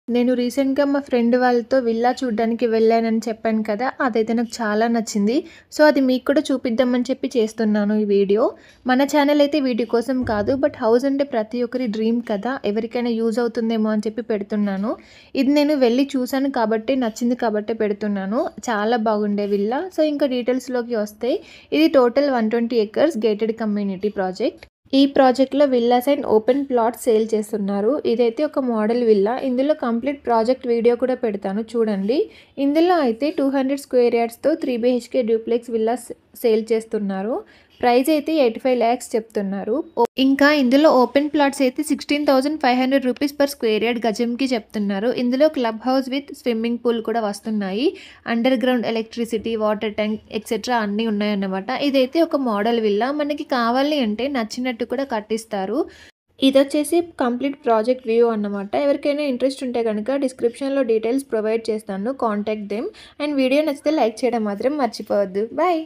నేను రీసెంట్‌గా మా ఫ్రెండ్ వాళ్ళతో విల్లా చూడ్డానికి వెళ్ళానని చెప్పాను కదా! అదైతే నాకు చాలా నచ్చింది. సో, అది మీకు కూడా చూపిద్దామని చెప్పి చేస్తున్నాను ఈ వీడియో. మన ఛానల్ అయితే వీటి కోసం కాదు. బట్ హౌస్ అంటే ప్రతి ఒక్కరి డ్రీమ్ కదా! ఎవరికైనా యూజ్ అవుతుందేమో అని చెప్పి పెడుతున్నాను. ఇది నేను వెళ్లి చూసాను కాబట్టి, నచ్చింది కాబట్టే పెడుతున్నాను. చాలా బాగుండే విల్లా. సో, ఇంకా డీటెయిల్స్‌లోకి వస్తే ఇది total 120 acres gated community project. ఈ ప్రాజెక్ట్‌లో villas and open plots sale చేస్తున్నారు. ఇదైతే ఒక మోడల్ విల్లా. ఇందులో కంప్లీట్ ప్రాజెక్ట్ వీడియో కూడా పెడతాను చూడండి. ఇందులో అయితే 200 స్క్వేర్ యార్డ్స్‌తో 3 బీహెచ్‌కే డ్యూప్లెక్స్ విల్లాస్ సేల్ చేస్తున్నారు. ప్రైస్ అయితే 85 లాక్స్ చెప్తున్నారు. ఇంకా ఇందులో ఓపెన్ ప్లాట్స్ అయితే 16,500 రూపీస్ పర్ స్క్వేర్ యార్డ్ గజంకి చెప్తున్నారు. ఇందులో club house with swimming pool కూడా వస్తున్నాయి. Under ground electricity, water tank etcetera అన్నీ ఉన్నాయన్నమాట. ఇదైతే ఒక మోడల్ విల్లా. మనకి కావాలి అంటే నచ్చినట్టు కూడా కట్టిస్తారు. ఇదొచ్చేసి కంప్లీట్ ప్రాజెక్ట్ వ్యూ అన్నమాట. ఎవరికైనా ఇంట్రెస్ట్ ఉంటే కనుక డిస్క్రిప్షన్‌లో డీటెయిల్స్ ప్రొవైడ్ చేస్తాను. Contact them. అండ్ వీడియో నచ్చితే లైక్ చేయడం మాత్రం మర్చిపోవద్దు. బాయ్.